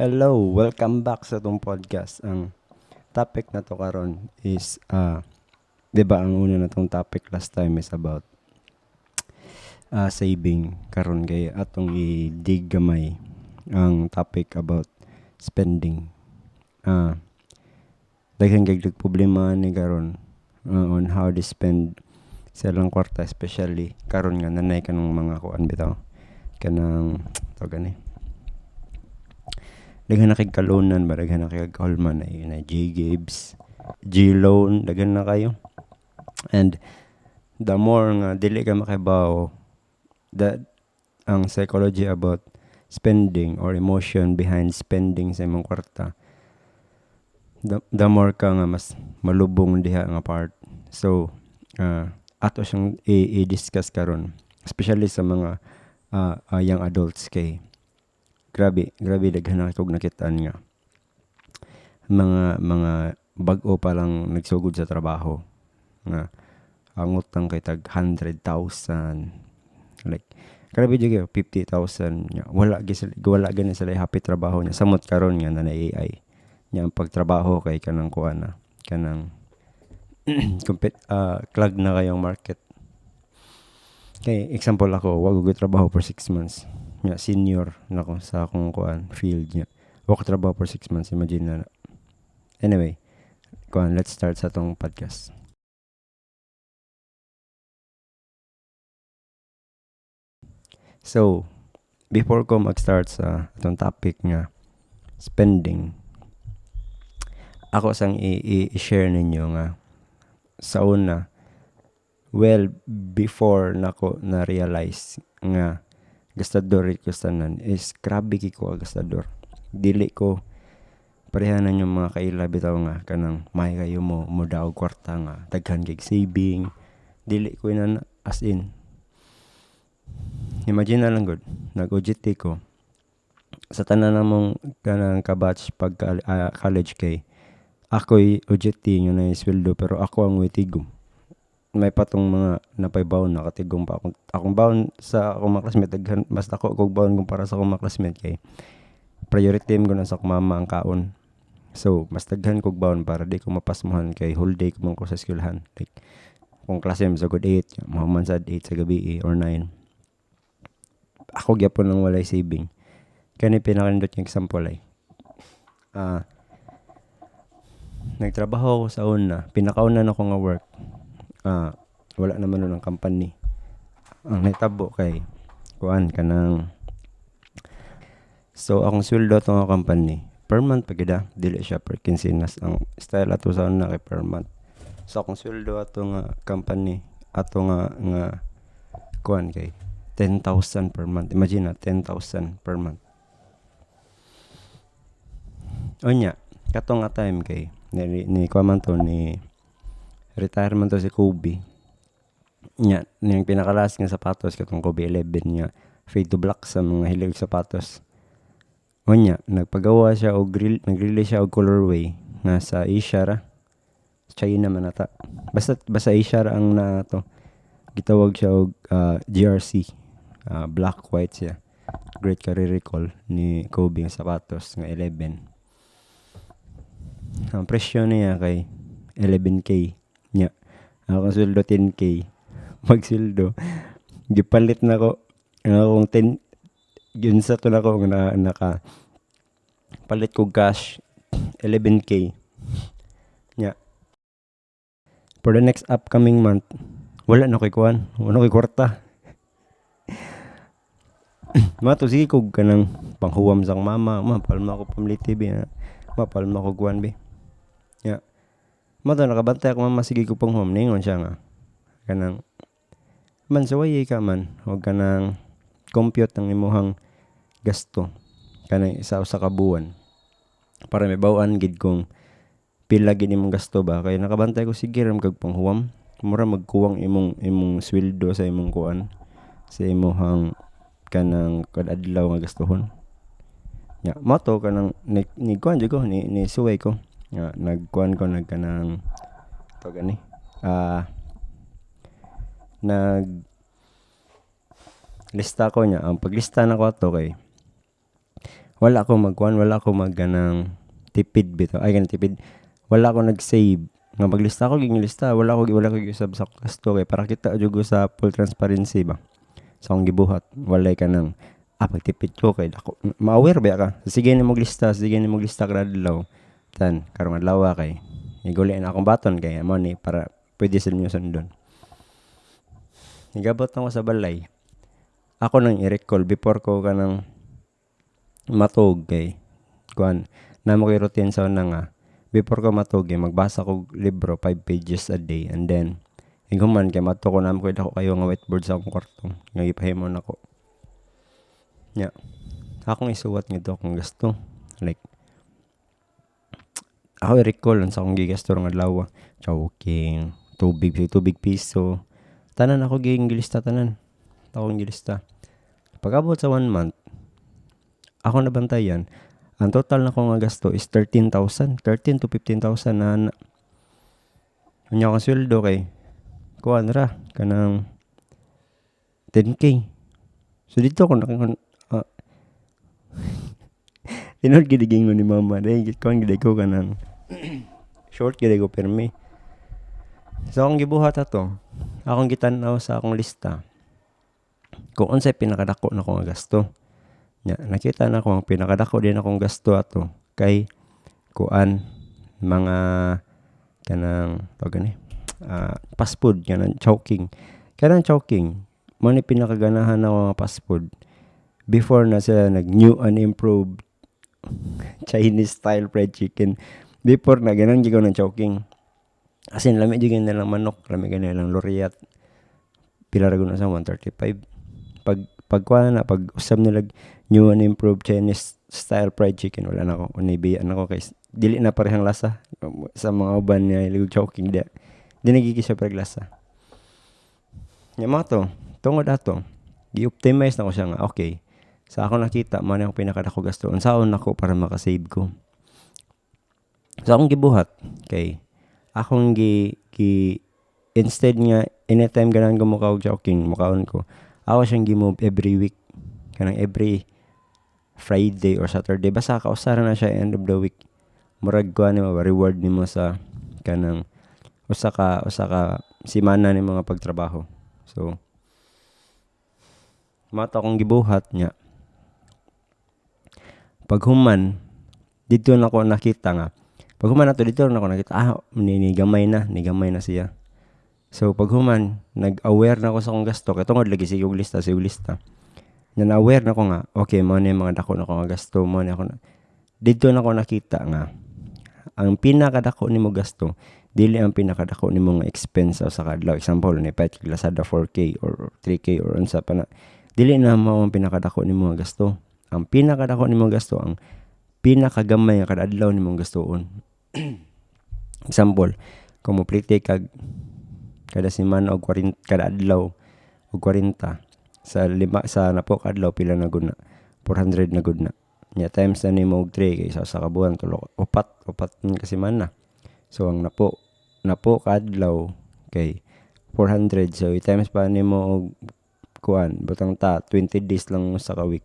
Hello, welcome back sa itong podcast. Ang topic na to karon is, 'di ba ang una na tong topic last time is about saving. Karon kay atong i-dig gamay ang topic about spending. Ah, Daghan kay problema ni karon on how to spend sa ilang kwarta, especially karon nga nanay kanang mga kuan bitaw kanang gani daghan na kay kalonan ba, daghan na kay Coleman na J Gibbs, G loan, daghan na kayo. And the more nga dili ka makibaw that ang psychology about spending or emotion behind spending sa imong kwarta, the more ka nga mas malubong diha nga part. So ato siyang i-discuss karon, especially sa mga young adults. Kay grabe daghan na kog nakitaan nga mga bag-o pa lang nagsugod sa trabaho nga ang utang kay tag 100,000, like grabe jud 50,000 nya wala gani sila happy trabaho niya samot karon nga na AI nya ang pagtrabaho kay kanang kuan na kanang clog na kayong market. Kay example ako, wag ko trabaho for 6 months nya senior nako sa akong kuan field nya wag ko trabaho for 6 months, imagine na. Anyway, kuan, let's start sa tong podcast. So before ko mag-start sa atong topic nga spending, ako sang i-share ninyo nga sa una, well, before nako na realize nga gastador ko tanan is grabe ko gastador. Dili ko parehanan yung mga kaila bitaw nga kanang may kayo mo daog kwarta nga daghan kay saving. Dili ko ina as in. Imagine na lang gud, nag-OJT ko sa tanan namong kanang kabatch pag college. Kay ako'y OJT nga na sweldo pero ako ang witigom. May patong mga napay baon nakatigong pa akong baon sa akong mga classmate, daghan mas ako kog baon kumpara sa akong mga classmate. Kay priority ko na sa akong mama ang kaon, so mas daghan kog baon para di ko mapasmuhan. Kay whole day ko man ko sa eskwelahan, like kung klase mo sa good 8 mahuman sa 8 sa gabi or 9. Ako gyapon lang walay saving. Kani pinakanindot yung example ay nagtrabaho ako sa una, pinakauna na ko nga work. Wala naman nun ang company. Ang naitabo kay kuan kanang, so akong sweldo atong company per month pa gid, dili siya per quincenas. Ang style ato sa una kay per month. So akong sweldo atong company ato nga kuan kay 10,000 per month. Imagine na 10,000 per month. Onya katong nga time kay ni kuan man to, ni retirement to si Kobe nya, yung pinakalas nga sapatos katong Kobe 11 nya fade to black sa mga hilig sapatos. Onya nagpagawa siya og nag-release siya og colorway nga sa Asia ra, China man ata, basta Asia ra ang na to, gitawag siya og GRC, black white siya. Great career recall ni Kobe nga sapatos nga 11. Ang presyo niya kay 11K nya. Ako sweldo 10K. Magsildo gipalit na ko ang akong 10 yun sa to na ko nga naka palit ko cash 11K nya. For the next upcoming month wala na ko'y kuan, wala ko'y kwarta. Mato sige kog kanang panghuwam sang mama, mapalma ko pamili TV na, mapalma ko kuan be nya. Mato nakabantay ako mama, sige ko panghuwam, ningon siya nga kanang man sa way ka man huwag ka nang compute ang imuhang gasto kanang isa ka buwan para may bawaan gid kung pila gid imong gasto ba. Kay nakabantay ko sige ram kag panghuwam, mura magkuwang imong sweldo sa imong kuan, sa imong kanang kadadlaw nga gastuhon nya. Mato kanang ni kuan jud ko ni suway ko nga nagkuan ko nagkanang to gani nag lista ko nya. Ang paglista na ko ato kay wala ko ganang tipid bito. Ay ganang tipid. Wala ko nag-save. Nga maglista ko ging lista, wala ko gisab sa gasto kay para kita jud sa full transparency ba. Sa akong gibuhat, walay ka nang pagtipid ko kay dako. Ma-aware ba ka? Sige ni mo lista kada adlaw. Tan karong adlaw kay iguli na akong baton kay amo ni para pwede sa inyo sundon. Nigabot na ko sa balay. Ako nang i-recall before ko kanang matog kay kuan na mo kay routine sa una nga before ko matog magbasa ko libro 5 pages a day and then human kay mato ko na ko dako kayo nga whiteboard sa akong kwarto nga gipahimon nako. Nya. Akong isuwat ngito kung gusto. Like ako i-recall sa akong gigasto nga adlaw. Choking, tubig piso. Tanan ako gilista tanan. Akong gilista. Pag-abot sa 1 month, ako nabantayan, ang total na ko nga gasto is 13,000 to 15,000 na unya akong sweldo kay kuan ra kanang 10k. So dito ko tinod gidigingon ni mama day kuan gid ko kanang short gid ko permi. So akong gibuhat ato, akong gitan-aw sa akong lista kung unsay pinakadako na ko nga gasto. Nya nakita na ko ang pinakadako din akong gasto ato kay kuan mga kanang gani fast food kanang choking mo ni pinakaganahan na mga fast food before na sila nag new and improved Chinese style fried chicken. Before na ganang gigaw ng choking, as in lami jud na lang manok, lami gani lang loriat, pila ra gud na sa 135. Pag usab nila new and improved Chinese style fried chicken, wala na ako unibiyan ako kay dili na parehang lasa sa mga uban niya ilig choking di nagigisa parehang lasa. Nya mo to tungod ato gi-optimize na ko siya nga okay. Sa ako nakita man ang pinakadako gasto unsaon nako para makasave ko. Sa akong gibuhat kay akong gi instead nga anytime ganan ko mukaw joking mukaon ko ako siyang gi-move every week kanang every Friday or Saturday basta kausara na siya end of the week murag ko nimo reward nimo sa kanang usa ka semana ni mga pagtrabaho. So mata akong gibuhat nya paghuman dito na ko nakita nga paghuman nato dito na ko nakita ni gamay na siya. So paghuman nag-aware na ako sa akong gasto kay tungod lagi sig lista na aware na ko nga okay mo ni mga dako na ko nga gasto mo ni ako dito na ko nakita nga ang pinakadako nimo gasto dili ang pinakadako nimo nga expense sa kadlaw. Example ni pet Lazada 4k or 3k or unsa pa na dili na mao ang pinakadako nimo nga gasto. Ang pinakadako nimo gasto ang pinakagamay nga kada adlaw nimo gastoon. Example, kung mo plite kag kada semana og 40 kada adlaw og 40 sa napo kadlaw pila na gud na 400 na gud na. Nya times na nimo og 3 kay sa kabuan tulo upat ka semana. So ang napo kadlaw kay 400 so i-times pa nimo og kuan butang 20 days lang sa ka week.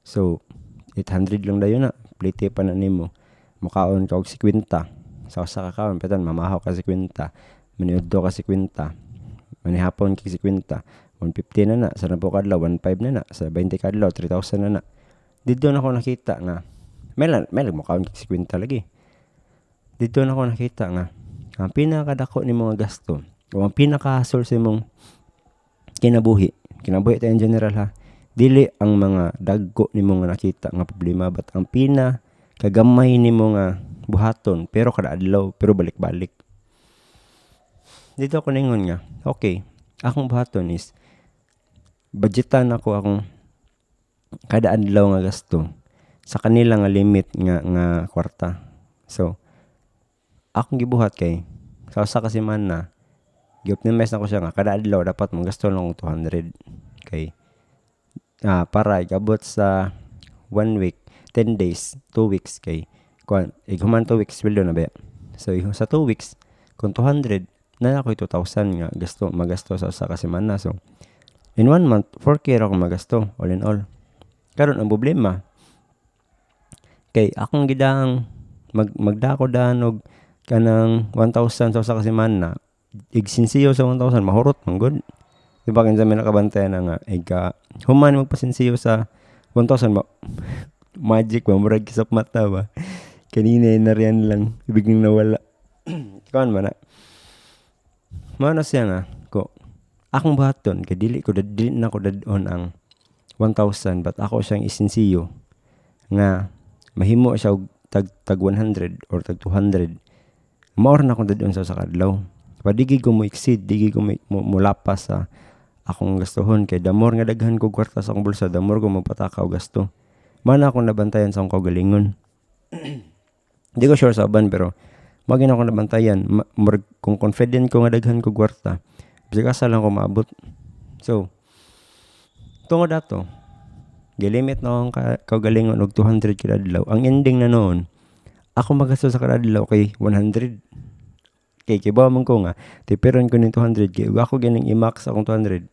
So 800 lang dayon na plite pa na nimo mukaon ka og 50 sa usa ka kaon petan mamahaw ka 50 maniudto ka 50 manihapon ka 50 150 na sa napo kadlaw 15 na sa 20 kadlaw 3,000 na dito na ko nakita nga may mukaon ka 50 lagi dito na ko nakita nga ang pinakadako ni mga gasto o ang pinaka-source mong kinabuhi tayo in general ha dili ang mga dagko nimo nga nakita nga problema but ang kagamay nimo nga buhaton pero kada adlaw pero balik-balik. Dito ako ningon nga okay akong buhaton is budgetan ako akong kada adlaw nga gasto sa kanila nga limit nga kwarta. So akong gibuhat kay sa usa ka semana gi-optimize na ko siya nga kada adlaw dapat magasto lang 200 kay para ikabot sa 1 week, 10 days, 2 weeks kay human 2 weeks sweldo na ba. So sa 2 weeks kung 200 na ako 2,000 nga magasto sa usa ka semana. So in 1 month 4k ra ko magasto all in all. Karon ang problema Kay akong gidang magdako daan og kanang 1,000 sa kasemana. Igsinsiyo sa 1,000 mahurot man gud. Di ba kinsa may nakabantayan na nga ika human magpasinsiyo sa 1,000 magic ba murag kisap mata ba. Kanina na riyan lang biglang nawala. Kuan man na. Mao na siya nga ko. Akong buhaton kay dili na ko dadon ang 1,000 but ako siyang isinsiyo nga mahimo siya og tag 100 or tag 200. Mao na akong dadon sa kadlaw. Padigi ko mo exceed, digi ko mo lapas sa akong gastuhon kay damor nga daghan ko kwarta sa akong bulsa, damor ko magpatakaw gasto. Mana akong nabantayan sa akong kaugalingon. Di ko sure sa aban pero magin ako nabantayan. Kung confident ko nga daghan ko kwarta, bisag asa lang ko maabot. So, tungod ato, gilimit na akong kaugalingon og 200 kada adlaw. Ang ending na noon, ako magasto sa kada adlaw kay 100. Kay kibaw man ko nga, tipiron ko ng 200 kay ug ako gining i-max akong 200.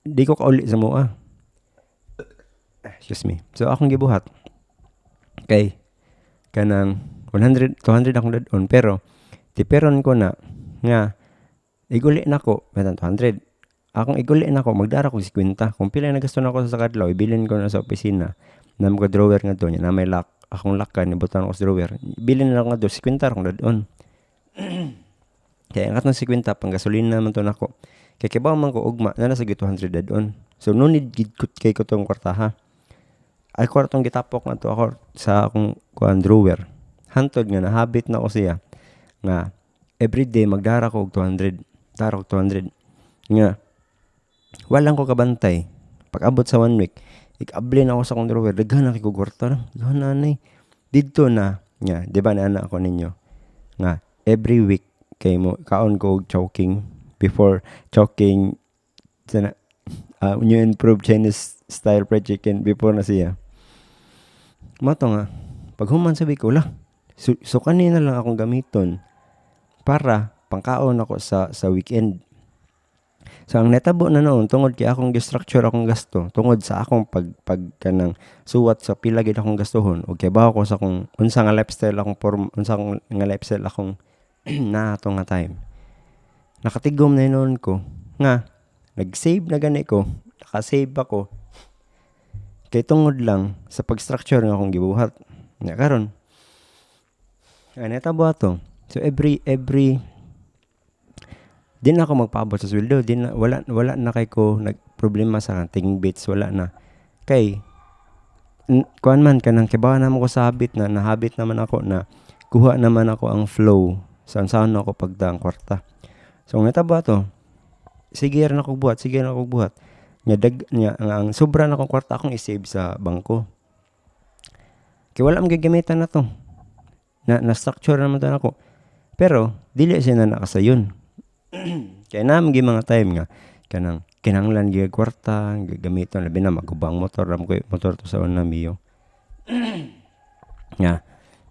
Di ko kauli sa mua. Excuse me. So akong gibuhat kay kanang 100 200 akong dadon pero tipiron ko na nga iguli nako metang 200. Akong iguli nako magdara ko 50. Kung pila na gasto nako sa kadlaw, ibilin ko na sa opisina. Na mga drawer nga doon, na may lock. Akong lock ka, nibutan ko sa drawer. Ibilin na ako nga doon, 50 akong dadon. Kaya angat ng 50, pang gasolina naman to nako. Kaya kibaw man ko ugma, na nasa 200 dadon. So no need kay ko tong kwartaha. Ay kwartong gitapok na to ako sa akong kuan drawer. Hantod nga nahabit na ko siya nga everyday magdara ko og 200. Dara ko 200. Nga walang ko kabantay. Pag abot sa 1 week, ikablin ako sa akong drawer. Daghan na kay ko kwarta. Daghan na nay. Dito na nga, di ba na ako ninyo nga every week kay mo kaon ko og choking before choking sana new improved Chinese style fried chicken before na siya. Mato nga pag human sabi ko la so kanina lang akong gamiton para pangkaon ako sa weekend. So ang netabo na noon tungod kay akong gi-structure akong gasto tungod sa akong pag kanang suwat sa pila gid akong gastuhon og kay bawo ko sa akong unsa nga lifestyle akong na ato nga time. Nakatigom na noon ko nga nag-save na gani ko, naka-save ako. Kay tungod lang sa pag-structure nga akong gibuhat. Nya karon netabo ato. So every din na ako magpaabot sa sweldo, wala na kay ko nagproblema sa ting bits, wala na. Kay kuan man kanang kibawa naman ko sa habit na nahabit naman ako na kuha naman ako ang flow sa saan ako pagdaang kwarta. So netabo ato. Sige na ako buhat. Nya ang sobra na akong kwarta akong i-save sa bangko. Kay wala man gagamitan na to. Na structure naman to ako. Pero dili siya na nakasayon. Kaya naman mga time nga kanang kinahanglan gyud kwarta gagamiton labi na magubang motor to sa una miyo. Nga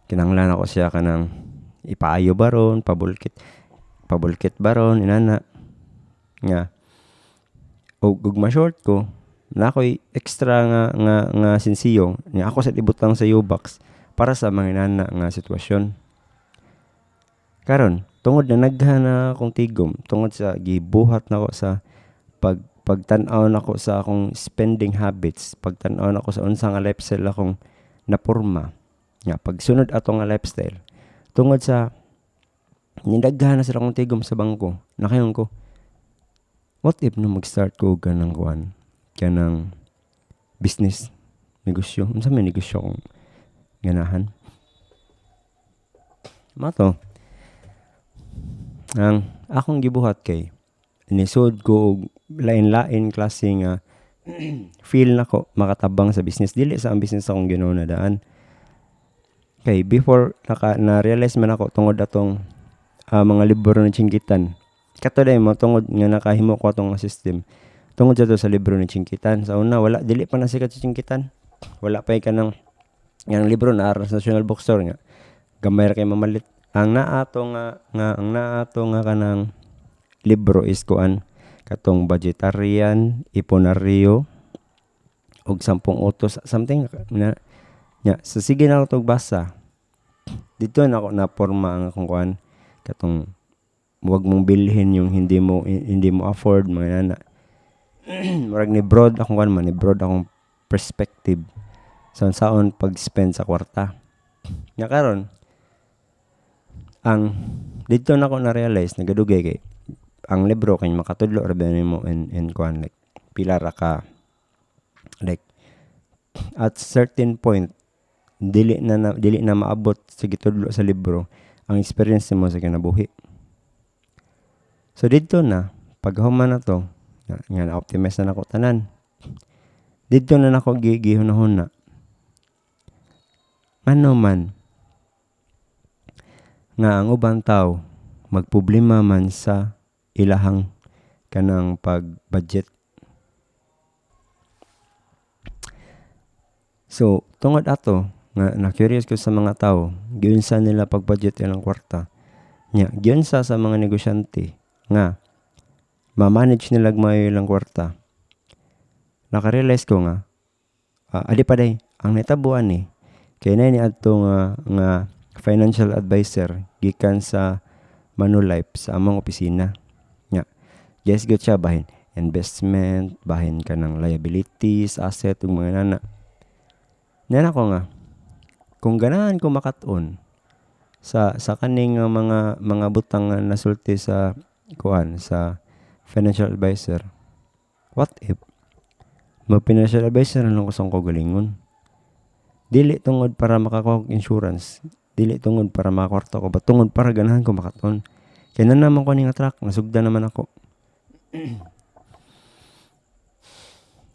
kinahanglan ako siya kanang ipaayo baron pabulkit baron inana nga ug ma-short ko na ako'y extra nga sensiyo niya ako sa ibutang sa U-box para sa mga inana nga sitwasyon. Karon tungod na naghana akong tigom tungod sa gibuhat nako sa pagtan-aw nako sa akong spending habits, pagtan-aw nako sa unsa nga lifestyle akong naporma nga pagsunod ato nga lifestyle tungod sa nindaghan na sila akong tigom sa bangko nakayon ko what if no mag-start ko kanang business negosyo unsa may negosyo kong ganahan mato. Ang akong gibuhat kay nisod ko og lain-lain klase nga feel nako makatabang sa business dili sa ang business akong ginawa na daan. Kay before na-realize man ako tungod atong mga libro ni Chinkitan. Kato day mo tungod nga nakahimo ko atong system. Tungod sa to sa libro ni Chinkitan. Sa una wala dili pa na sikat si Chinkitan. Wala pa kanang yang libro na sa National Bookstore nga. Gamay ra kay mamalit. Ang naato nga kanang libro is kuan katong Budgetarian, Iponaryo og 10 utos something na So sige na ako tog basa. Dito na ako naporma ang akong kuan katong huwag mong bilhin yung hindi mo afford mga nana. Murag ni broad akong kuan man, ni broad akong perspective sa saon pag-spend sa kwarta. Nya karon ang dito na ako na-realize nagadugay kay ang libro kay makatudlo ra ba nimo in kuan like pila ra ka like at certain point dili na maabot sa gitudlo sa libro ang experience mo sa kinabuhi. So dito na paghuman na to nga na-optimize na ako tanan. Dito na nako gihunahon na. Ano man nga ang ubang tao magproblema man sa ilahang kanang pag-budget. So, tungod ato nga na-curious ko sa mga tao, giunsa nila pag-budget ilang kwarta. Nya, giunsa sa mga negosyante nga ma-manage nila mayo ilang kwarta. Naka-realize ko nga adi pa day ang nitabuan ni kay na ni adto nga financial advisor gikan sa Manulife sa among opisina. Nya, yes good siya bahin investment, bahin ka ng liabilities, asset ug mga nana. Nana ko nga kung ganahan ko makat-on sa kaning mga butang nga nasulti sa kuan sa financial advisor. What if mag-financial advisor na lang ko sang kagalingon? Dili tungod para makakuha og insurance, dili tungod para makakwarta ko, ba tungod para ganahan ko makat-on. Kaya na naman ko ning track, nasugda naman ako.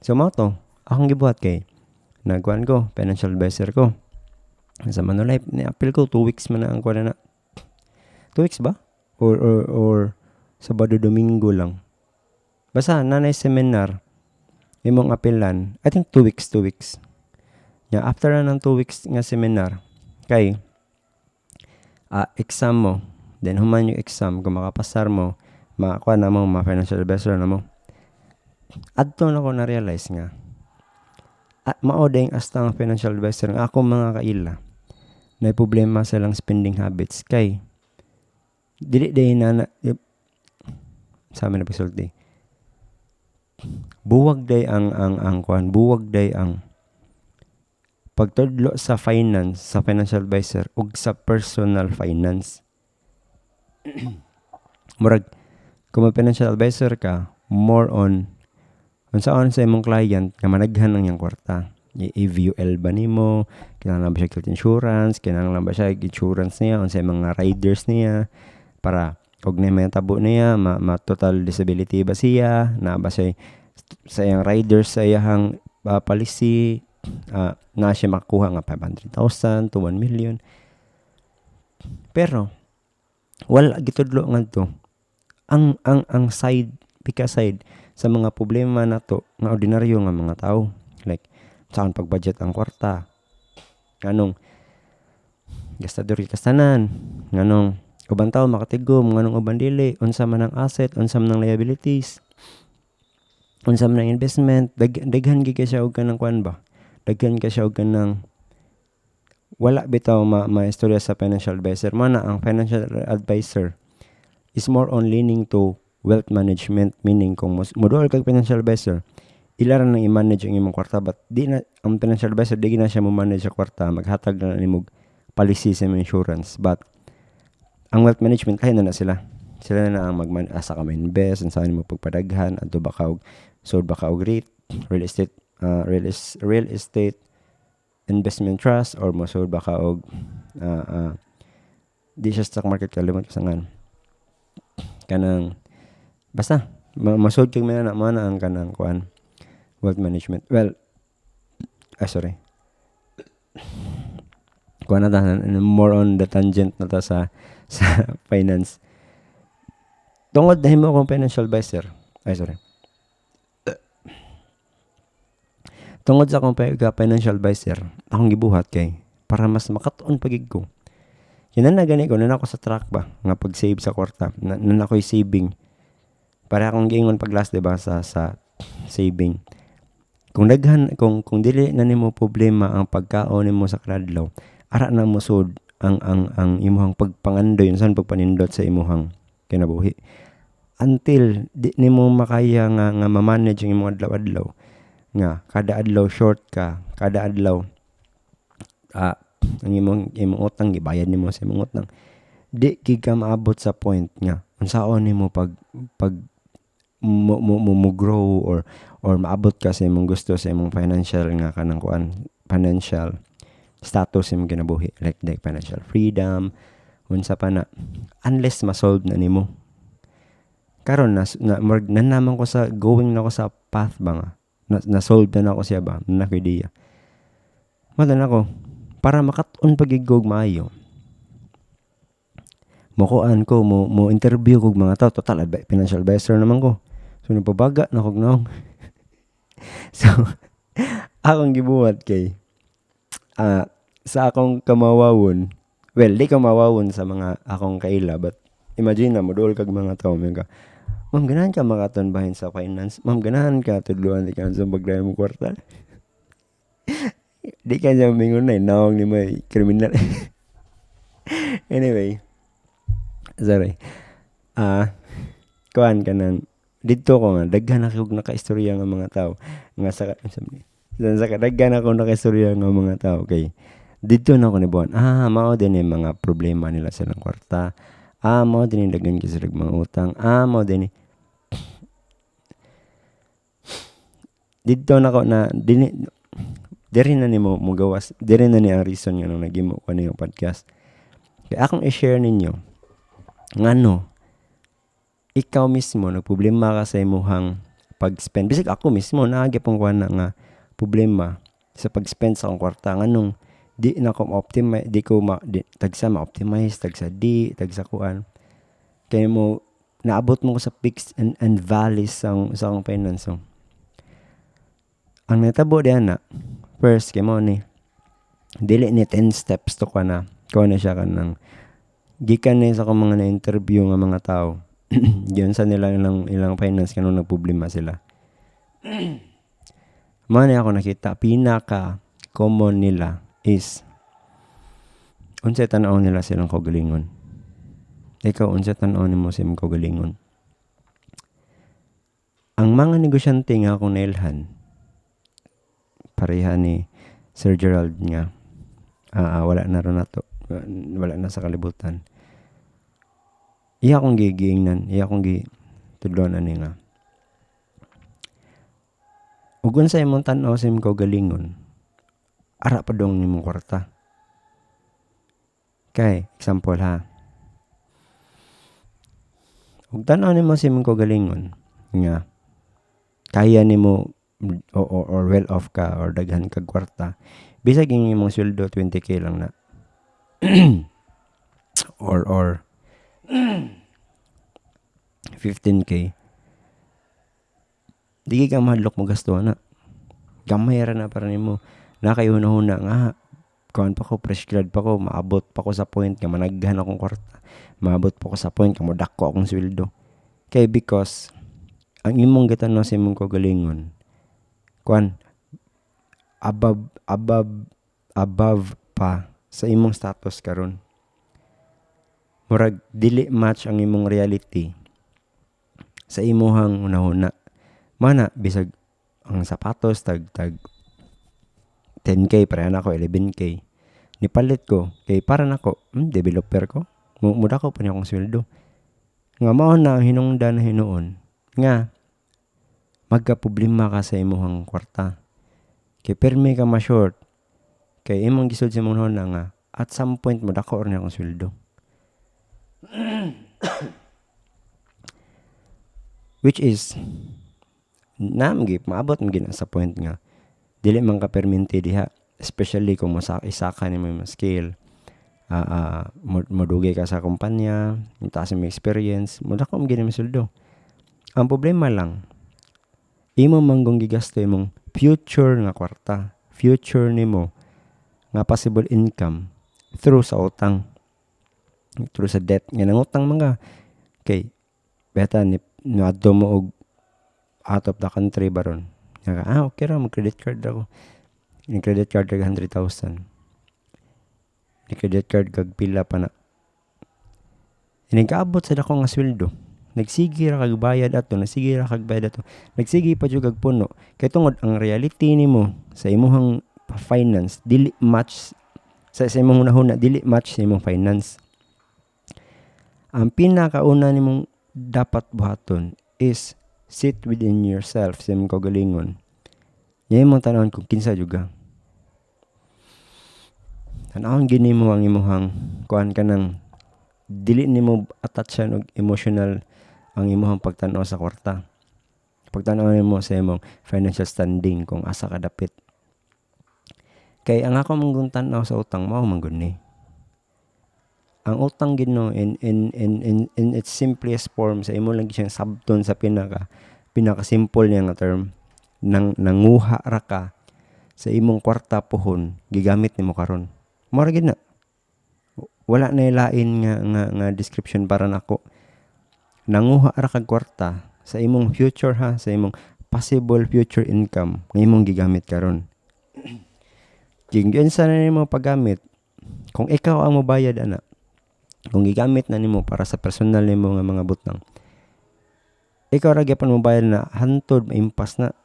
So mo to, akong gibuhat kay nagkuan ko, financial advisor ko. Sa Manulife, ni-appeal ko 2 weeks man na ang kuan na. 2 weeks ba? Or Sabado Domingo lang. Basta nanay seminar imong apelan, I think 2 weeks. Yeah, after na ng 2 weeks nga seminar, kay exam mo, then human yung exam, kung makapasar mo, makakuha na mo, ma-financial advisor na mo. Adto na ko na-realize nga, maoday yung asta nga financial advisor nga ako mga kaila, na problema sa lang spending habits, kay, dili day na, sa amin na pisulti, buwag day ang kuan, buwag day ang pagtudlo sa finance, sa financial advisor ug sa personal finance. Murag kung financial advisor ka, more on saan sa imong client nga managhan ang iyang kwarta. I-VUL ba nimo, kinahanglan ba siya health insurance, kinahanglan ba siya insurance niya unsa mga riders niya para kung na may tabo niya, total disability ba siya, na ba siya sa iyang riders sa iyang policy, na siya makuha nga 500,000 to 1 million. Pero wala gitudlo ngadto ang side pika side sa mga problema nato nga ordinaryo nga mga tao, like saan pag-budget ang kwarta, nganong gastador kastanan, nganong ubang tao makatigom, nganong ubang dili, unsa man ang asset, unsa man ang liabilities, unsa man ang investment, daghan gid siya og kanang kuan ba, daghan ka siya og kanang wala bitaw maistorya sa financial advisor. Mana ang financial advisor is more on leaning to wealth management, meaning kung moduol kag financial advisor, ilaran nang i-manage ang imong kwarta, but di na ang financial advisor di na siya mo manage sa kwarta, maghatag na nimog policy sa insurance. But ang wealth management lahi na sila na ang asa ka ma-invest, saan mo pagpadaghan, adto ba ka og sold ba ka og REIT, real estate investment trust, or mo sold ba ka og di siya stock market, kalimot kasangan kanang basta masod kag man ang kanang kuan wealth management. Well, sorry, kuan na ta, more on the tangent na ta sa finance. Tungod dahil mo akong financial advisor, tungod sa akong financial advisor, akong gibuhat kay para mas makatuon pagig ko. Yan na gani ko, na ako sa track ba nga pag-save sa kwarta, na ako'y saving. Para akong giingon pag last, diba, sa saving. Kung dili na nimo problema ang pagkaon nimo sa kadlaw, ara na mo sud ang imong pagpangandoy unsan pagpanindot sa imong kinabuhi. Until di nimo makaya nga ma-manage ang imong adlaw-adlaw, nga kada adlaw short ka, kada adlaw ang imong utang gibayad nimo sa imong utang. Di gid ka maabot sa point nga unsaon nimo pag mo grow or maabot ka sa imong gusto sa imong financial nga kanang financial status imong kinabuhi, like financial freedom unsa pa na, unless ma-solve na nimo. Karon naman ko sa going na ko sa path ba nga na-solve na ako siya ba na idea. Matan ako para makat-on pagigog maayo. Mokuan ko mo interview kog mga tao, total financial advisor naman ko. So napabaga na kog naong. So akong gibuhat kay sa akong kamawawon. Well, di kamawawon sa mga akong kaila, but imagine na modul kag mga tao mga ma'am, ganahan ka makatonbahin sa finance. Ma'am, ganahan ka tudluan di ka sa pagdaya mo kwarta. Di ka niya mingon na nawang ni may kriminal. Anyway, sorry. Kuan ka nang dito ko nga daghan ako nakaistorya nga mga tao nga sa daghan ako nakaistorya nga mga tao kay dito na ako nibuan. Mao din yung mga problema nila sa kwarta. Mao din yung daghan kasi mga utang. Mao din dito na ako na diri na nimo mo gawas, diri na ni ang reason nga nung nagimo ko yung podcast. Kaya akong i-share ninyo ngano ikaw mismo nagproblema ka sa imong pag-spend. Bisig ako mismo naagi pong kuan na nga problema sa pag-spend sa akong kwarta nganong di na ko optimize, tagsa ma-optimize, tagsa kuan. Kaya mo naabot mo ko sa peaks and valleys sa akong finance. So, ang natabo diyan na first kay mo ni dili ni 10 steps to kuan na siya kanang gikan ni sa akong mga na-interview nga mga tao. Diyon sa ilang finance kanang nagproblema sila. Man ako nakita pinaka common nila is unsay tan-aw nila silang kaugalingon. Ikaw unsay tan-aw nimo sa imong kaugalingon? Ang mga negosyante nga akong nailhan pareha ni Sir Gerald nga wala na ron nato, wala na sa kalibutan. Iya akong gigiingnan, iya akong tudlon ani nga ug unsay imong tan-aw sa imong kaugalingon, ara pa dong nimong kwarta. Kay example ug tan-aw nimo sa imong kaugalingon nga kaya nimo or well off ka or daghan kag kwarta, bisag imong sweldo 20k lang na or 15k, di ka mahadlok mo gasto na gamay ra na para nimo na kay hunahuna nga kuan pa ko, fresh grad pa ko, maabot pa ko sa point nga managhan akong kwarta, maabot pa ko sa point nga modako akong sweldo. Kay because ang imong gitan-aw sa imong kaugalingon kuan above pa sa imong status karon. Murag dili match ang imong reality sa imong hunahuna. Mana bisag ang sapatos tag 10k para na ako 11k. Nipalit ko kay para nako developer ko. Muda ko pa niya akong sweldo. Nga mao na ang hinungdan na hinuon nga magka-problema ka sa imong kwarta. Kay permi ka ma-short. Kay imong gisod sa imong hunahuna nga at some point modako ra niya akong sweldo. Which is maabot mo gina sa point nga dili man ka perminti diha, especially kung isaka ni mo skill, modugay ka sa kumpanya, taas mo experience, modako mo gina mo sweldo. Ang problema lang imo manggong gigasto imong future nga kwarta, future nimo nga possible income through sa utang, through sa debt nga nangutang mga kay beta ni adto mo og out of the country baron Okay ra mag-credit card ako. Yung credit card kag 100,000. Yung credit card kag pila pa na. Nagkaabot sa dako nga sweldo. Nagsige ra kag bayad ato, nagsige ra kag bayad ato. Nagsige pa jud kag puno. Kay tungod ang reality nimo sa imong finance dili match sa imong hunahuna, dili match sa imong finance. Ang pinakauna nimong dapat buhaton is sit within yourself sa imong kaugalingon. Yan imong tanawon kung kinsa juga. Tanawon gini mo ang imong kuan kanang dili nimo attachan og emotional ang imong pagtan-aw sa kwarta. Pagtan-aw nimo sa imong financial standing kung asa ka dapit. Kay ang ako mong tan-aw sa utang mao man gud ni. Ang utang gid no in its simplest form sa imo lang siyang sabton sa pinaka simple niya nga term nanguha ra ka sa imong kwarta pohon gigamit nimo karon. Mao ra gid na. Wala na ilain nga description para nako. Nanguha ra kag kwarta sa imong future sa imong possible future income nga imong gigamit karon. Kinsa na nimo paggamit kung ikaw ang mobayad ana. Kung gigamit na nimo para sa personal nimo nga mga butang. Ikaw ra gyapon mobayad na hantod maimpas na.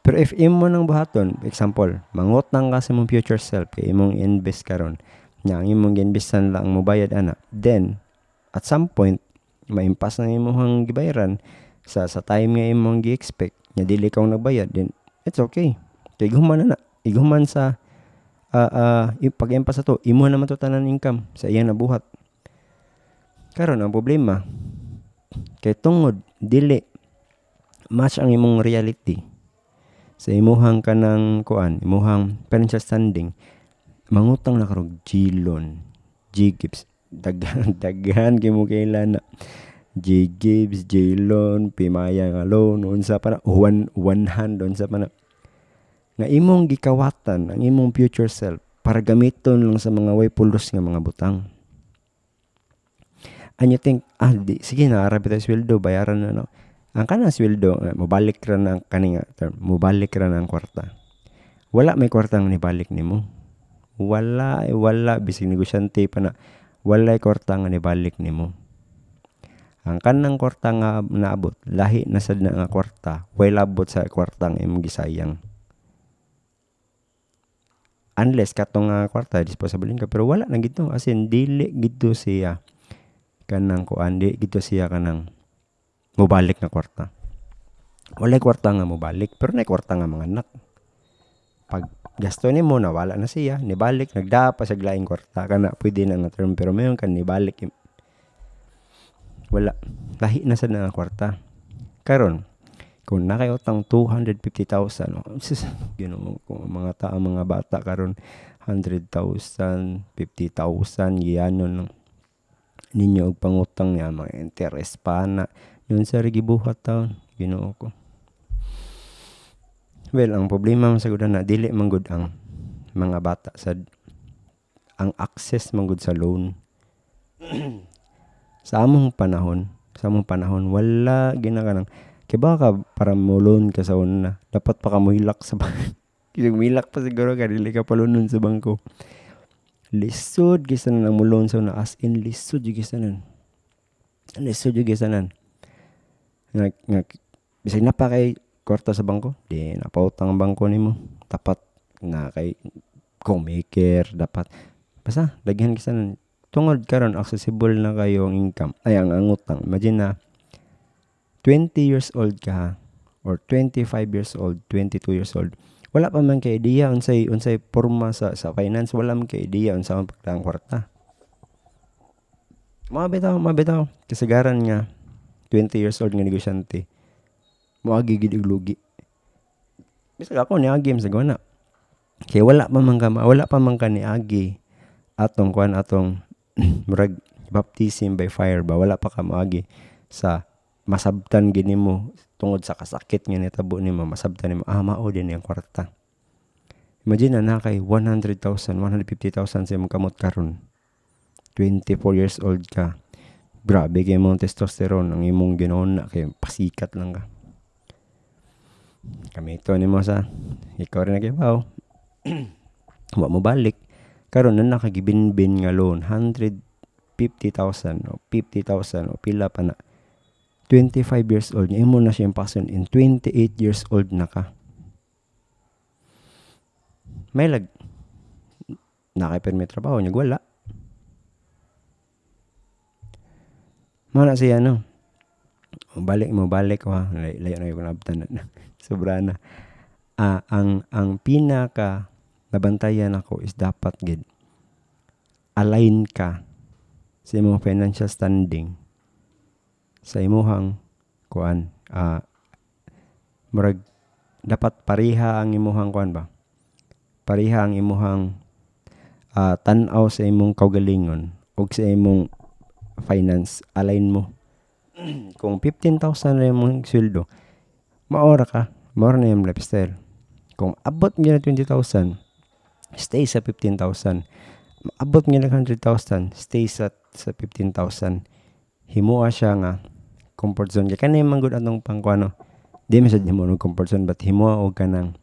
Pero if imo nang buhaton, example, mangutang ka sa imong future self kay imong invest karon. Nya ang imong ginvestan lang mobayad ana. Then at some point maimpas na imong gibayaran sa time nga imong gi-expect nya dili ka nagbayad, then it's okay. Kay guman na iguman sa pag-empas ato imo naman to tanan income sa iyang nabuhat. Karon ang problema kay tungod dili match ang imong reality sa imuhang kanang kuan, imuhang financial standing. Mangutang na karog G-loan, G-Gibbs, daghan kay mo kailan na G-Gibbs, J-loan, Pimaya nga loan, unsa pa na one hand unsa pa na nga imong gikawatan ang imong future self para gamiton lang sa mga way pulos nga mga butang. And you think, sige na, arabi tayo sweldo, bayaran na no. Ang kanang sweldo, mubalik ra na kaning term, mubalik ra na ang kwarta. Wala may kwartang nibalik nimo. Wala, bisig negosyante pa na, wala kwarta nga nibalik nimo. Ang kanang kwarta nga naabot, lahi na sad na nga kwarta, way labot sa kwartang imong gisayang. Unless katong kwarta disposable ka, pero wala na gito, as in dili gito siya kanang kuan, di gito siya kanang mubalik na kwarta. Wala kwarta nga mubalik, pero na kwarta nga mga anak. Pag gasto nimo na wala na siya, nibalik, nagdaa pa sa laing kwarta kana pwede na nga term, pero mayon kan nibalik wala, lahi na sa nga kwarta. Karon kung nakautang 250,000, Ginoo ko, mga bata karon 100,000, 50,000 giyanon ninyo og pangutang niya, mga interest pa na yun sa gibuhat taon. Ginoo ko. Well, ang problema sa gud na dili man gud ang mga bata sad ang access man gud sa loan. sa among panahon wala ginakanang kay baka para mo loan ka sa una dapat pa ka mohilak sa bangko. Milak pa siguro ka dili ka palunon sa bangko. Lisod gisanan ang mulon sa una, as in lisod gisanan. Nga bisag na pa kay kwarta sa bangko, di napautang ang bangko nimo. Tapat na kay co-maker, dapat basta daghan gisanan. Tungod karon accessible na kayo ang income, ay ang utang. Imagine na 20 years old ka or 25 years old, 22 years old. Wala pa man kay idea unsay porma sa finance, wala man kay idea unsa ang pagtaang kwarta. Mabitaw kasagaran nga 20 years old nga negosyante. Moagi gid og lugi. Bisag ako niagi sa gwana. Kay wala pa man ka niagi atong murag baptism by fire ba, wala pa ka moagi sa masabtan gid nimo tungod sa kasakit nga nitabo nimo, masabtan nimo mao din ang kwarta. Imagine na kay 100,000, 150,000 sa imong kamot karon. 24 years old ka. Grabe kay imong testosterone ang imong ginauna kay pasikat lang ka. Kamito nimo sa ikaw rin nagibaw. Wa mo balik. Karon na nakagibinbin nga loan 150,000 o 50,000 o pila pa na. 25 years old niya imo na siya pason in 28 years old na ka. May nakay-permit trabaho niya wala. Mana siya no. Balik wa layo na yung nabtan na. Sobra na. Ang pinaka nabantayan ako is dapat gid align ka sa imong financial standing sa imong kuan murag dapat pareha ang imong kuan ba pareha ang imong tan-aw sa imong kaugalingon ug sa imong finance align mo. Kung 15,000 na imong sweldo maora na yung lifestyle. Kung abot nga na 20,000 stay sa 15,000. Abot nga na 100,000 stay sa 15,000. Himoa siya nga comfort zone kay kanay manggod atong pangkuano di man sad himo og comfort zone but himoa og kanang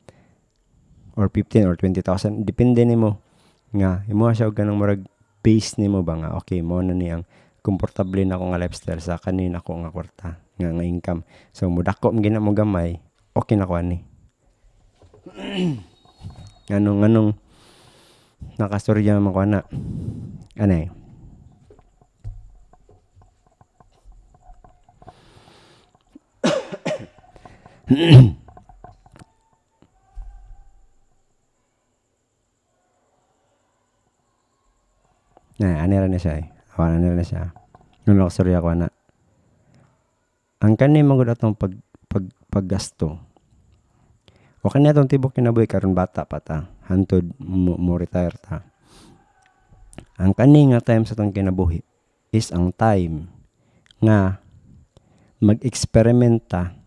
or 15 or 20,000 depende nimo nga himoa siya og kanang murag base nimo ba nga okay mo na ni ang komportable na ako nga lifestyle sa kanina ko nga kwarta nga income so mudako gina mo gamay okay na ko ani. Anong nakastorya man ko ana anay anira na siya awan na siya nung nakastorya ko ana ang kanay magud atong paggasto o kanya itong tibok kinabuhi karon bata pa ta hantod mo retire ta ang kani nga time sa itong kinabuhi is ang time nga mag-experiment ta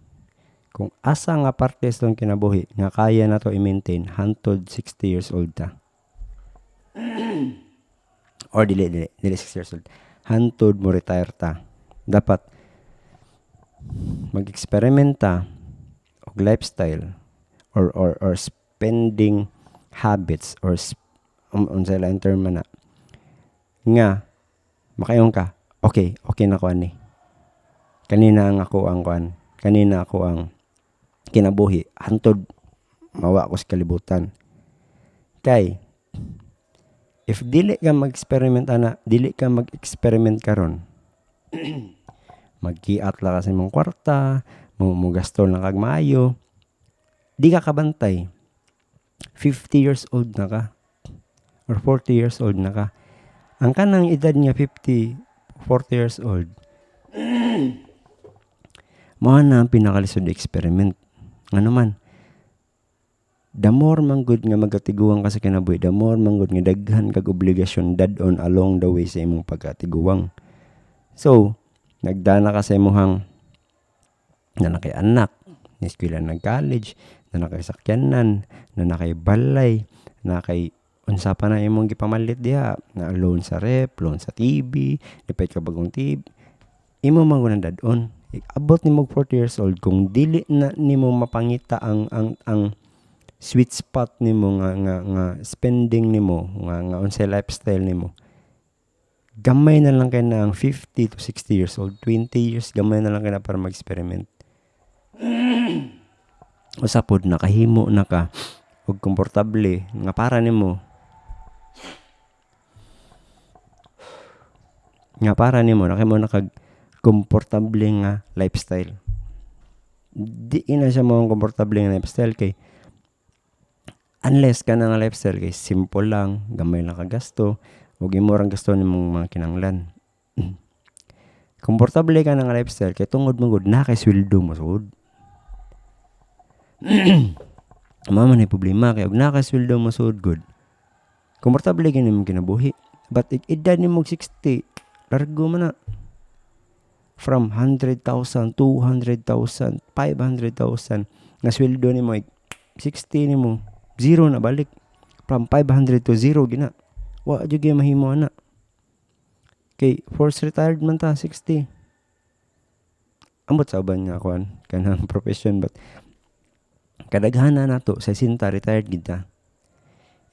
kung asa nga parte sa itong kinabuhi nga kaya na to i-maintain hantod 60 years old ta or dili 6 years old hantod mo retire ta dapat mag-experiment ta og lifestyle or spending habits or unsa la term na nga makayon ka okay na ko ani kanina ako ang kinabuhi hantod mawa ko sa kalibutan kay if dili ka mag-experiment karon magkiat la kasi mong kwarta mo gasto lang kag maayo di ka kabantay 50 years old na ka or 40 years old na ka ang kanang edad niya 40 years old mo na ang pinakalisod experiment nga naman the more man good nga magatiguang ka sa kinabuhi the more man good nga daghan kag obligasyon dadon along the way sa imong pagkatiguang so nagdana ka sa imong nanakay anak niskwela ng college na nakasakyanan, na nakaibalay, na kay unsa pa na imong gipamalit diha, na loan sa rep, loan sa TV, dipay ka bagong TV. Imo man dadon. Abot nimo 40 years old kung dili na nimo mapangita ang sweet spot nimo nga spending nimo, nga unsa lifestyle nimo. Gamay na lang kay na ang 50 to 60 years old, 20 years gamay na lang kay na para mag-experiment. Usapod nakahimo na ka og komportable nga para nimo nakahimo na kag komportable nga lifestyle di ina siya mo komportable nga lifestyle kay unless ka na nga lifestyle kay simple lang gamay lang ka gasto ug imo rang gasto nimong mga kinahanglan komportable ka na nga lifestyle kay tungod mo gud na kay sweldo mo sud mama na problema kay og nakasweldo mo sud good komportable gani mo kinabuhi but edad nimo 60 largo man na from 100,000 200,000 500,000 nga sweldo nimo 60 nimo zero na balik from 500 to zero gina wa jud gyud mahimo ana kay forced retired man ta 60 ambot sa uban nga kuan kanang profession but Kadaghanan nato sa sinta retired gid ta.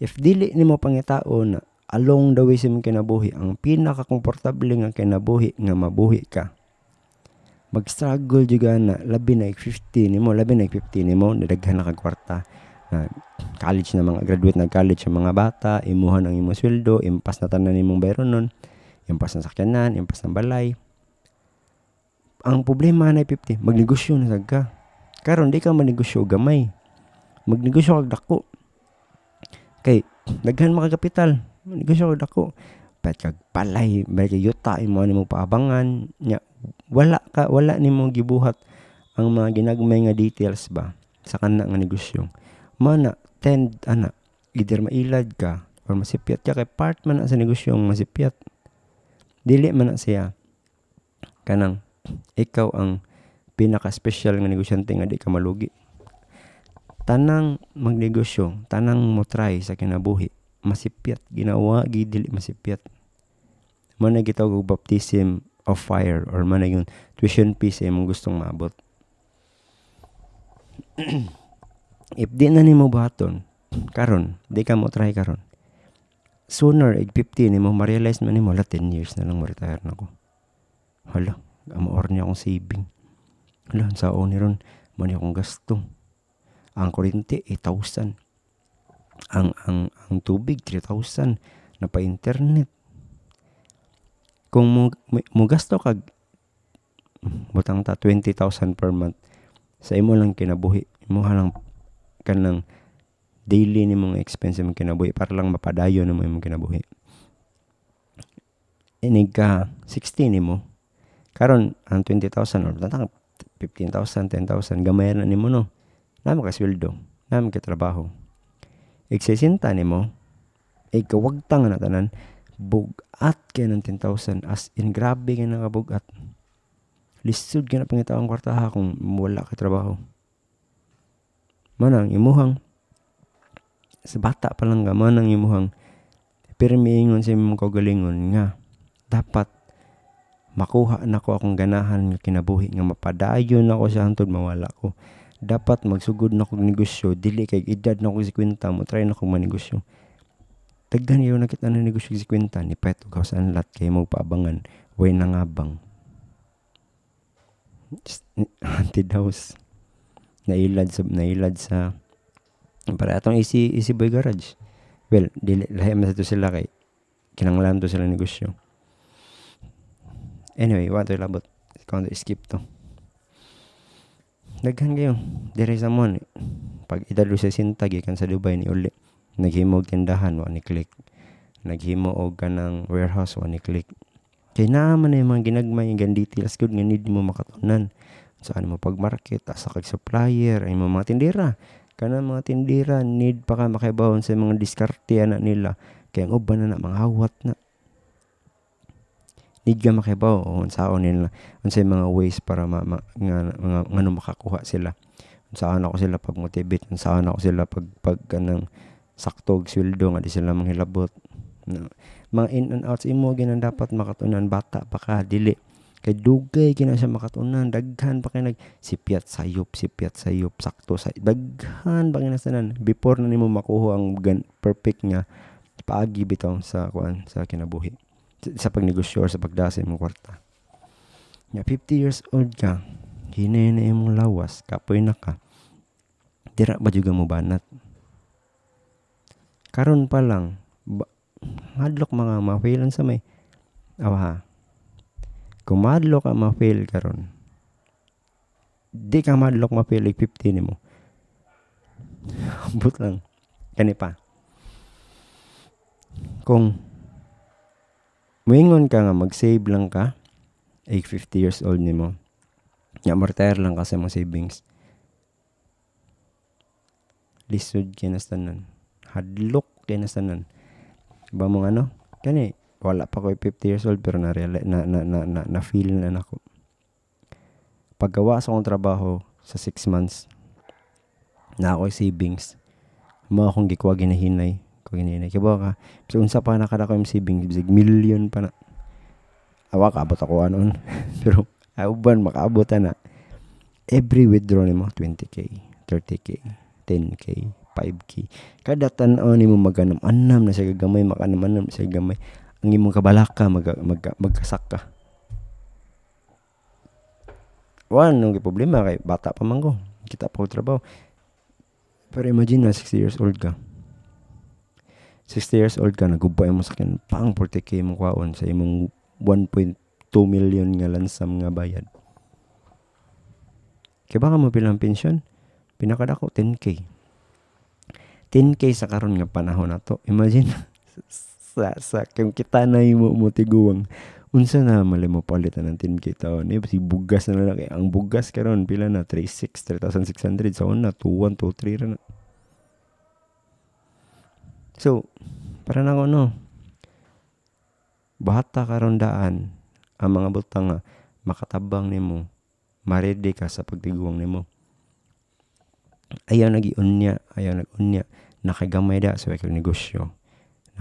If dili nimo pangitao na along the way sa imong kinabuhi ang pinaka komportable nga kinabuhi nga mabuhi ka, mag-struggle juga na labi na 50 nimo nadaghan na kag kwarta na college na mga graduate na college ang mga bata, imuhan ang imong sweldo, impas na tanan nimong bayron nun, impas na sakyanan, impas na balay. Ang problema na 50, magnegosyo na sad ka. Karon di ka magnegosyo gamay, magnegosyo kag dako. Kay daghan makakapital, magnegosyo kag dako. Pet kag palay, may kay yuta imo nimo paabangan nya wala nimo gibuhat ang mga ginagmay nga details ba sa kana nga negosyo. Mana tend ana either mailad ka or masipyat ka kay part man na sa negosyong masipyat. Dili man na siya kanang ikaw ang pinaka-special nga negosyante nga di ka malugi. Tanang magnegosyo, tanang mo try sa kinabuhi, masipyat ginawa gid dili masipyat. Man na gitawag og baptism of fire or man na yung tuition fee sa imong gustong maabot. If di na nimo buhaton karon, di ka mo try karon, sooner 50 nimo ma-realize man nimo 10 years na lang mo retire na ko. Hala, amaor niya akong saving. Hala, sao ni ron man akong gasto. Ang kuryente 8,000. Ang tubig 3,000 na pa internet. Kung mo gasto kag butang ta 20,000 per month sa imo lang kinabuhi, imo lang kanang daily nimong expense imong kinabuhi para lang mapadayon nimo imong kinabuhi. Inig ka 16 nimo. Karon ang 20,000 or tatang 15,000, 10,000 gamay na nimo no. Namo ka sweldo, namo ka trabaho. Igsisinta nimo, igkawagtang na tanan, bugat kay ng 10,000 as in grabe kay nga bugat. Lisod ka na pangitaong kwartaha kung wala ka trabaho. Manang imuhang sa bata pa lang ka, manang imuhang pirmiingon sa imong kaugalingon nga dapat makuha na ko akong ganahan nga kinabuhi nga mapadayon ako sa hantod mawala ko. Dapat magsugod na kog negosyo, dili kay edad na ko 50 mo try na kog manegosyo. Daghan yaw nakita na negosyo 50 ni pet ug saan lat kay mo paabangan way nangabang. Haunted house. Nailad sa para atong easy boy garage. Well, dili lahi man to sila kay kinanglan to sila negosyo. Anyway, what to labot? Kung skip to. Daghan kayo. Dire sa mon. Pag idalo sa sinta gikan sa Dubai ni uli. Naghimo og tindahan wa ni click. Naghimo og kanang warehouse wa ni click. Kay naman ay mga ginagmay nga details good nga need mo makatunan. Saan mo pag-market, asa kag supplier, ay mga tindera. Kana mga tindera need pa ka makibawon sa mga diskarte na nila. Kaya ang uban na mga hawat na. Need ka makibaw unsaon nila unsay mga ways para ngano makakuha sila. Unsaan ako sila pag motivate, unsaan ako sila pag kanang sakto og sweldo nga di sila manghilabot. Mga in and outs imo ginan dapat makatunan bata pa ka dili kay dugay kina siya makatunan daghan pa kay nagsipyat sayop sakto sa daghan pa kinasanan before na nimo makuha ang perfect nga paagi bitaw sa kuan sa kinabuhi sa pagnegosyo or sa pagdasa imong kwarta. Nya 50 years old ka, hinay na imong lawas, kapoy na ka. Dira ba juga mo banat? Karon pa lang madlok mga ma-failan sa may awa. Kung madlok ka ma-fail karon, di ka madlok ma-fail 50 nimo. But lang kani pa. Kung moingon ka nga mag-save lang ka 50 years old nimo. Nya retire lang ka sa mga savings. Lisod kinastanan. Hadlok kinastanan. Ba mo ano? Kani wala pa ko 50 years old pero na feel na nako. Paggawa sa akong trabaho sa 6 months na ako savings. Mo akong gikuha ginahinay. Kaya ba ka? So, unsa pa nakada ko yung savings. Bisig million pa na. Awa, kaabot ako anon. Pero, uban, makaabot na. Every withdraw ni mo, 20K, 30K. 10K, 5K. Kada tan-aw nimo maganam-anam na siya gamay, makanam-anam na siya gamay. Ang imong kabalaka magkasak ka. Nung problema kay bata pa man ko. Kita pa ko trabaho. Pero imagine na 60 years old ka. 60 years old ka, nagubay mo sa akin, pang 40K mo kwaon sa imong 1.2 million nga lansam nga bayad. Kaya baka mo bilang pensyon? Pinakadako 10K. 10K sa karon nga panahon na to. Imagine, sa kung kita na mo tiguang, unsa na mali mo palitan ng 10K taon. Si bugas na lang. Ang bugas karon pila na? 3,600. Sa una, 2,1, 2,3 na. So, para na ako, bata karon daan, ang mga butang nga, makatabang nimo, marede ka sa pagtiguang nimo. Ayaw nag-iunya, nakagamay da sa so, negosyo.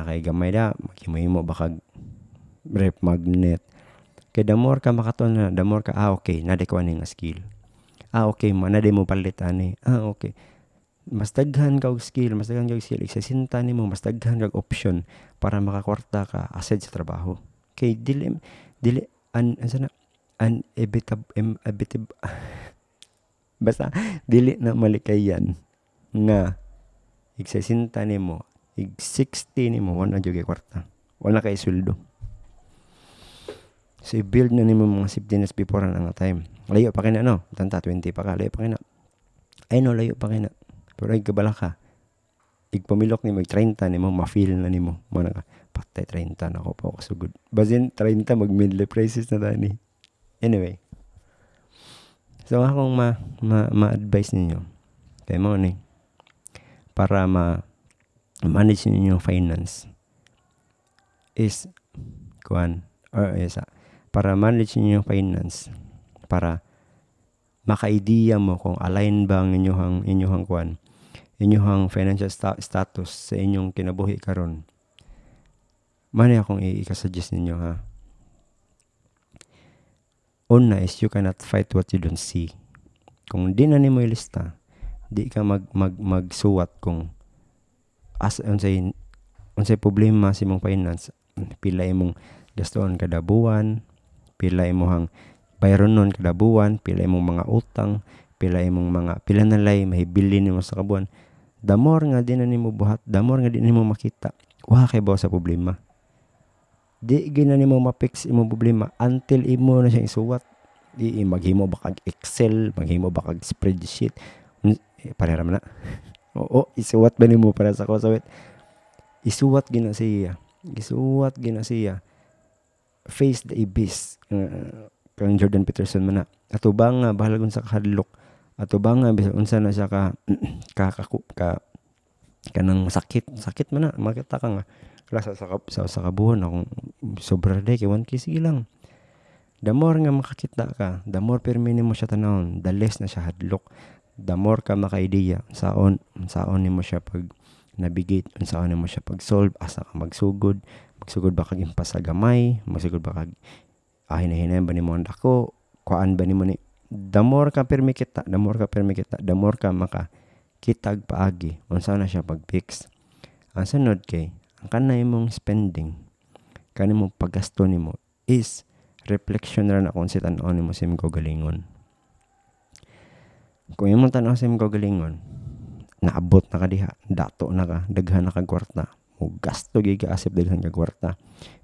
Nakagamay da, makimahimo bakag rep magnet. Kaya damor ka makaton na, damor ka, okay, nadekuan nga skill. Okay, nade mo palitan eh. Okay. Mas daghan kag skill, iksasinta nimo, mas daghan kag option para makakwarta ka aside sa trabaho. Kay dili basta dili na malikayan nga iksasinta nimo, 60 nimo wala jud kay kwarta. Wala kay sweldo. So i-build na nimo mga safetyness before ang time. Layo pa kay na tanta 20 pa ka, layo pa kay na. Layo pa kay na. Pero ay kabala ka. Igpamilok ni 30 nimo, ma-feel na nimo. Mana ka, patay 30 na ako pa ako sugod. Basin 30 mag-midlife crisis na tani. Anyway. So akong ma-advise ninyo. Kaya mo ni para manage ninyo yung finance is para manage ninyo yung finance para maka-idea mo kung align ba ang inyong financial status sa inyong kinabuhi karon. Mani akong i-suggest ninyo ha. Una is you cannot fight what you don't see. Kung di na nimo ilista, di ka magsuwat kung unsay problema sa imong finance, pila imong gastuon kada buwan, pila imong bayronon kada buwan, pila imong mga utang, pila na lay mahibili nimo sa kabuan. The more nga di na nimo buhat, the more nga di nimo makita, wa kay ba sa problema. Di gina nimo ma-fix imong problema until imo na siya isuwat. Di maghimo ba kag Excel, maghimo ba kag spreadsheet. Parehara man na. Oo, isuwat ba nimo para sa kusawit? Isuwat gina siya. Face the abyss. Kang Jordan Peterson man na. Ato ba nga bahalagon sa kahadlok? Ato ba nga bisag unsa na siya kanang sakit man na makita ka nga sa kabuhon akong sobra day kay 1K sige lang. The more nga makakita ka, the more permini mo siya tanawon, the less na siya hadlok. The more ka maka-idea saon nimo siya pag navigate, unsaon nimo siya pag solve, asa ka magsugod ba kag impas sa gamay, magsugod ba kag hinay-hinay ba nimo ang dako, kuan ba nimo ni. The more ka permi kita, the more ka makakitag paagi unsa na siya pag-fix. Ang sunod kay ang kanay mong spending, kanay mong paggasto nimo is reflection ra na kung si tan-aw nimo sa imong kaugalingon. Kung imong tan-aw sa imong kaugalingon, naabot na ka diha, dato na ka, daghan na kag kwarta, mo gasto gyud ka asip daghan kag kwarta.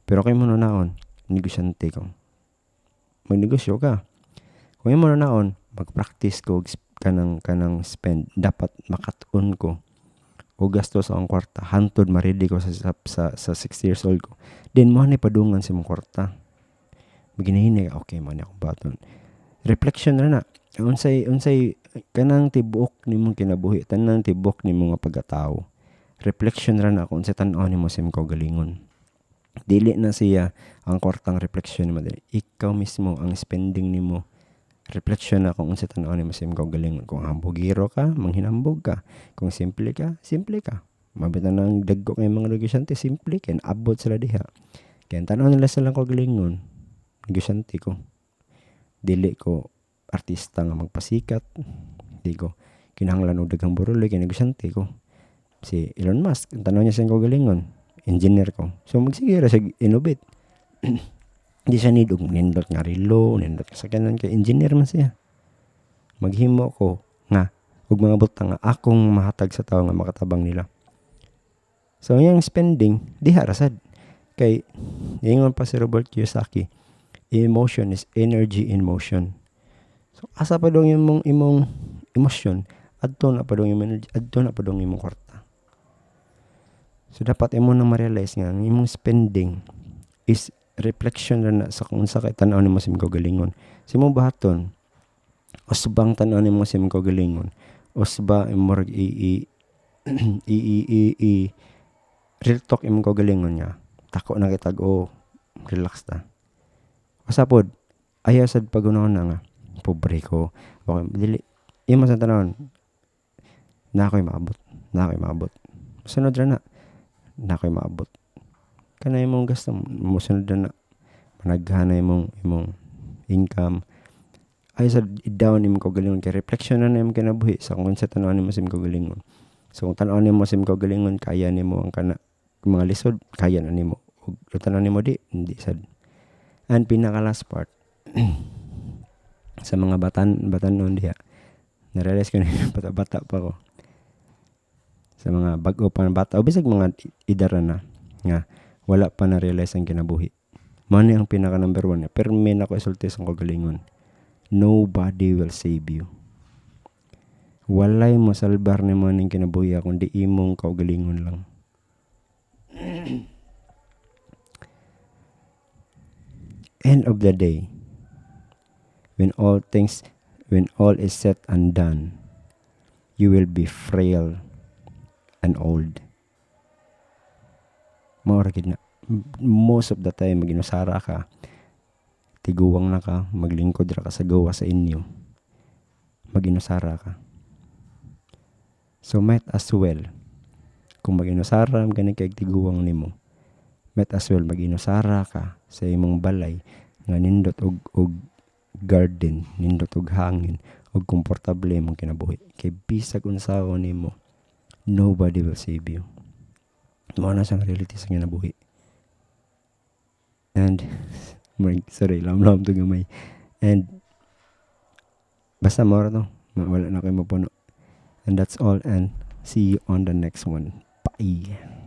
Pero kay mo naon, negosyante ka. Magnegosyo ka. Kung imo naon, mag-practice ko kanang spend, dapat makatuon ko o gasto sa akong kwarta hantod ma-ready ko sa 60 years old ko. Then mo ni padungan sa imong kwarta. Maginahinay, okay man akong baton. Reflection na. Unsay kanang tibuok nimong kinabuhi, tanang tibuok nimo nga pagkatao. Reflection ra na kung sa tan-aw nimo sa imong kaugalingon. Dili na siya ang kwartang reflection nimo, ikaw mismo ang spending nimo. Reflection na kung unsa tan-aw nimo sa imong kaugalingon. Kung hambugiro ka, manghinambog ka. Kung simple ka. Mabitan nang dagko kay mga negosyante, simple ken abot sila diha. Kaya tan-aw nila sa lang kaugalingon, negosyante ko. Dili ko artista nga magpasikat. Dili ko kinahanglan og daghang buruloy kay negosyante ko. Si Elon Musk, ang tanaw niya sa kagalingon, engineer ko. So magsige ra siya innovate. Di siya need og nindot nga relo, nindot sa kanan kay engineer man siya. Maghimo ko nga og mga butang nga akong mahatag sa tao nga makatabang nila. So yung spending diha ra sad. Kay ingon pa si Robert Kiyosaki, emotion is energy in motion. So asa pa dong imong emosyon, adto na pa dong imong energy, adto na pa dong imong kwarta. So dapat imo na ma-realize nga imong spending is reflection na sa kung sa kay tan-aw nimo sa imong kagalingon. Si imong bahaton usbang tan-aw nimo sa imong kagalingon, usba imong real talk imong kagalingon niya. Tako na kitag relax ta. Usapod ayaw sad pagunahon na nga pobre ko. Okay, dili imo sa tanawon na ako'y maabot. Sunod ra na ako'y maabot. Kana imong gasto mo sunod na managhanay imong income. Ay sa i-down imong kagalingon kay reflection na imong kinabuhi sa kung sa tan-aw nimo sa imong kagalingon. So kung tan-aw nimo sa imong kagalingon kaya nimo ang kana mga lisod kaya na nimo ug tan-aw nimo hindi sad. And pinaka last part sa mga batanon diha na-realize ko na bata pa ko sa mga bag-o pa na bata o bisag mga idara na nga wala pa na-realize ang kinabuhi. Mao ni ang pinaka number 1 pero may nako isulti sa kagalingon. Nobody will save you. Walay mo salbar nimo ning kinabuhi kundi imong kaugalingon lang. End of the day, when all is said and done, you will be frail and old. Maura gid na. Most of the time maginusara ka, tiguwang na ka, maglingkod ra ka sa gawa sa inyo, maginusara ka. So might as well, kung maginusara gani kay tiguwang nimo, might as well maginusara ka sa imong balay nga nindot og garden, nindot og hangin, og komportable imong kinabuhi. Kay bisag unsaon nimo, nobody will save you. Mao na sang reality sa kinabuhi. And sorry, lam-lam to gamay. And basta mao to, wala na kay mapuno. And that's all, and see you on the next one. Bye.